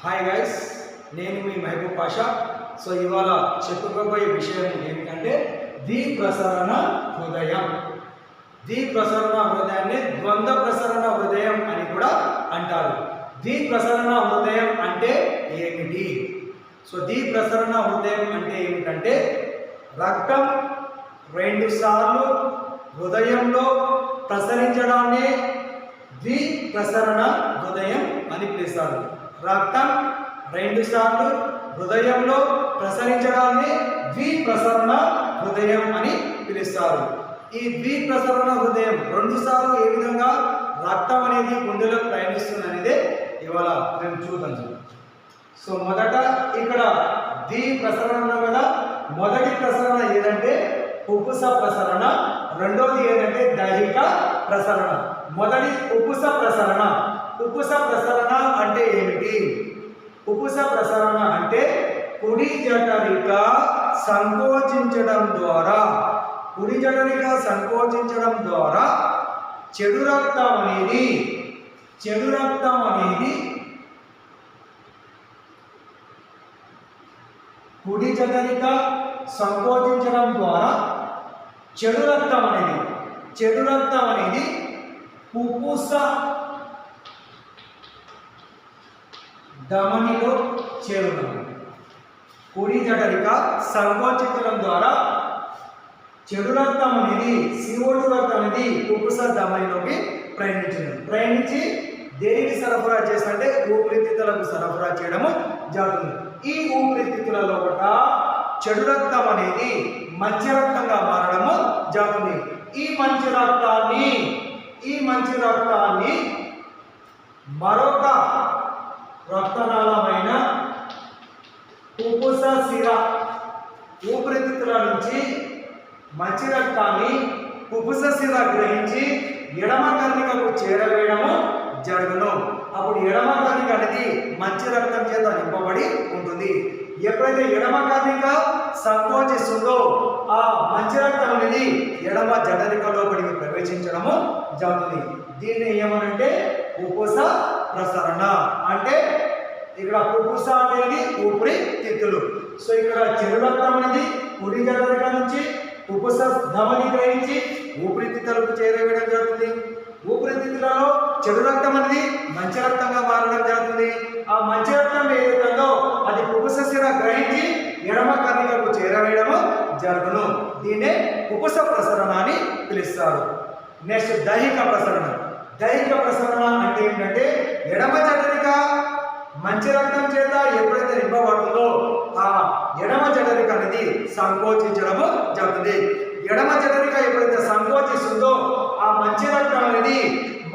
Hi guys, నేను మీ Mahabub Pasha. So ఇవాళ చెప్పుకోబోయే విషయం ఏమిటంటే ద్విప్రసరణ హృదయం. ద్విప్రసరణ హృదయాన్ని ద్వంద్వ ప్రసరణ హృదయం అని కూడా అంటారు. ద్విప్రసరణ హృదయం అంటే ఏమిటి? సో ద్విప్రసరణ హృదయం అంటే ఏమిటంటే రక్తం 2 సార్లు హృదయంలో ప్రసరించడాన్ని ద్విప్రసరణ హృదయం అని పిలుస్తారు. రక్తం 2 సార్లు హృదయంలో ప్రసరించడాన్ని ద్విప్రసరణ హృదయం అని పిలుస్తారు. ఈ ద్విప్రసరణ హృదయం 2 సార్లు ఏ విధంగా రక్తం అనేది గుండెలో ప్రయాణిస్తుంది అనేది ఇవాళ మేము చూద్దాం. సో మొదట ఇక్కడ ద్విప్రసరణ కదా, మొదటి ప్రసరణ ఏదంటే ఉపుస ప్రసరణ, రెండోది ఏదంటే దైహిక ప్రసరణ. మొదటి ఉపుస ప్రసరణ. ఉపుస ప్రసరణ అంటే ఏమిటి? ఉపుస ప్రసరణ అంటే కుడి జఠరిక సంకోచించడం ద్వారా చెడు రక్తం అనేది కుడి జఠరిక సంకోచించడం ద్వారా చెడు రక్తం అనేది ఉపుస ధమనిలో చేరుతుంది. కుడి జఠరిక సంకోచించడం ద్వారా చెడు రక్తం అనేది CO2 రక్తం అనేది ఉపుస ధమనిలోకి ప్రయాణించి దేనికి సరఫరా చేస్తుంటే ఊపిరితిత్తులకు సరఫరా చేయడము జరుగుతుంది. ఈ ఊపిరితిత్తులలో కూడా చెడు రక్తం అనేది మంచి రక్తంగా మారడము జరుగుతుంది. ఈ మంచి రక్తాన్ని మరొక రక్తనాళమైన ఉపుస శిర ఊపిరితిత్తుల నుంచి మంచి రక్తాన్ని ఉపుస శిర గ్రహించి ఎడమ కర్ణికకు చేరవేయడము జరుగును. అప్పుడు ఎడమ కర్ణిక అనేది మంచి రక్తం చేత నింపబడి ఉంటుంది. ఎప్పుడైతే ఎడమ కర్ణిక సంకోచిస్తుందో ఆ మంచి రక్తం అనేది ఎడమ జఠరిక లోపలికి ప్రవేశించడము జరుగుతుంది. దీన్ని ఏమనంటే ఉపుస ప్రసరణ. అంటే ఇక్కడ ఉపుస అనేది ఊపిరితిత్తులు. సో ఇక్కడ చెడు రక్తం అనేది కుడి జఠరిక నుంచి ఉపుస ధమని గ్రహించి ఊపిరితిత్తులకు చేరవేయడం జరుగుతుంది. ఊపిరితిత్తులలో చెడు రక్తం అనేది మంచి రక్తంగా మారడం జరుగుతుంది. ఆ మంచి రక్తం ఏదైతుందో అది ఉపుస శిర గ్రహించి ఎడమ కర్ణికకు చేరవేయడము జరుగును. దీన్నే ఉపుస ప్రసరణ అని పిలుస్తారు. నెక్స్ట్ దైహిక ప్రసరణ. దైహిక ప్రసరణ అంటే ఏంటంటే ఎడమ జఠరిక మంచి రక్తం చేత ఎప్పుడైతే నింపబడుతుందో ఆ ఎడమ జఠరిక అనేది సంకోచించడము జరుగుతుంది. ఎడమ జఠరిక ఎప్పుడైతే సంకోచిస్తుందో ఆ మంచి రక్తం అనేది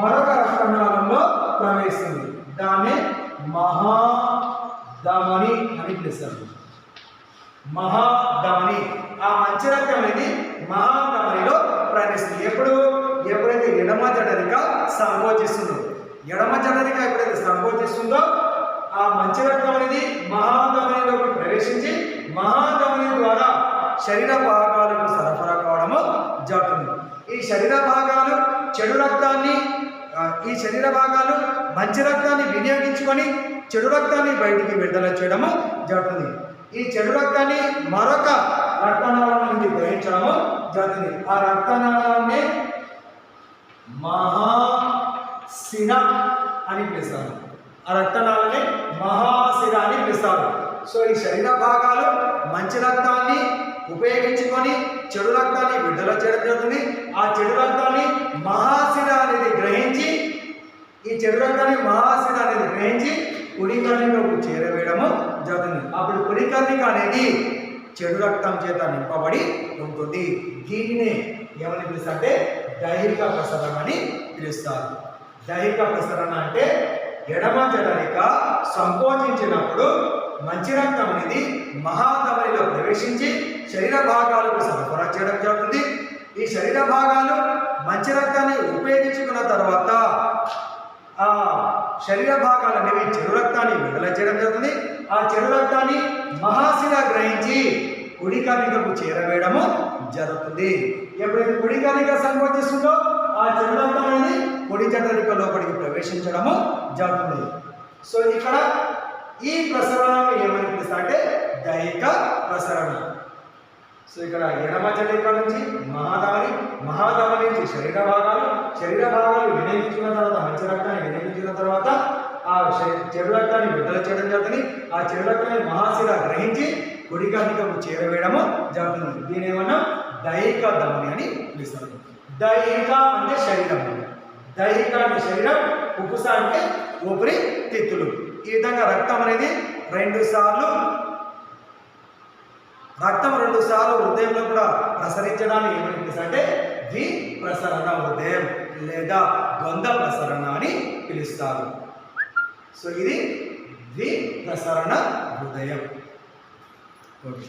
మరొక రక్తనాళంలో ప్రవేశిస్తుంది. దాన్ని మహాధమని అని పిలుస్తారు. మహాధమని. ఆ మంచి రక్తం అనేది మహాధమనిలో ప్రయాణిస్తుంది. ఎప్పుడైతే ఎడమ జఠరిక సంకోచిస్తుందో ఎప్పుడైతే సంకోచిస్తుందో ఆ మంచి రక్తం అనేది మహాధమనిలోకి ప్రవేశించి మహాధమని ద్వారా శరీర భాగాలకు సరఫరా కావడము జరుగుతుంది. ఈ శరీర భాగాలు మంచి రక్తాన్ని వినియోగించుకొని చెడు రక్తాన్ని బయటికి విడుదల చేయడము జరుగుతుంది. ఈ చెడు రక్తాన్ని మరొక రక్తనాళం నుండి గ్రహించడము జరుగుతుంది. ఆ రక్తనాళాన్ని మహాశిర అని పిలుస్తారు. ఆ రక్తనాళాన్ని మహాశిర అని పిలుస్తారు. సో ఈ శరీర భాగాలు మంచి రక్తాన్ని ఉపయోగించుకొని చెడు రక్తాన్ని విడుదల చేయడం జరుగుతుంది. ఆ చెడు రక్తాన్ని మహాశిర అనేది గ్రహించి కుడి కర్ణికకు చేరవేయడము జరుగుతుంది. అప్పుడు కుడి కర్ణిక అనేది చెడు రక్తం చేత నింపబడి ఉంటుంది. దీనినే ఏమని పిలుస్తారంటే దైహిక ప్రసరణ అని పిలుస్తారు. దైహిక ప్రసరణ అంటే ఎడమ జఠరిక సంకోచించినప్పుడు మంచి రక్తం అనేది మహాధమనిలో ప్రవేశించి శరీర భాగాలకు సరఫరా చేయడం జరుగుతుంది. ఈ శరీర భాగాలు మంచి రక్తాన్ని ఉపయోగించుకున్న తర్వాత ఆ శరీర భాగాలు అనేవి చెడు రక్తాన్ని విడుదల చేయడం జరుగుతుంది. ఆ చెడు రక్తాన్ని మహాశిర గ్రహించి కుడి కర్ణికకు చేరవేయడము జరుగుతుంది. ఎప్పుడైతే కుడి కర్ణిక సంకోచిస్తుందో ఆ చెడు రక్తం అనేది కుడి జఠరిక లోపలికి ప్రవేశించడము జరుగుతుంది. సో ఇక్కడ ఈ ప్రసరణను ఏమని పిలుస్తారు అంటే దైహిక ప్రసరణ. సో ఇక్కడ ఎడమ జఠరిక నుంచి మహాధమని, మహాధమని నుంచి శరీర భాగాలు వినియోగించుకున్న తర్వాత మంచి రక్తాన్ని వినియోగించిన తర్వాత ఆ చెడు రక్తాన్ని విడుదల చేయడం జరుగుతుంది. ఆ చెడు రక్తాన్ని మహాశిర గ్రహించి కుడి కర్ణికకు చేరవేయడము జరుగుతుంది. దీని ఏమన్నా దైహిక ధమని అని పిలుస్తారు. దైహిక అంటే శరీరం, దైహిక అంటే శరీరం, ఉపుస అంటే ఊపిరితిత్తులు. ఈ విధంగా రక్తం అనేది రెండు సార్లు హృదయంలో కూడా ప్రసరించడాన్ని ఏమని పిలుస్తారు అంటే ద్విప్రసరణ హృదయం లేదా ద్వంద్వ ప్రసరణ అని పిలుస్తారు. సో ఇది ద్విప్రసరణ హృదయం. ఓకే.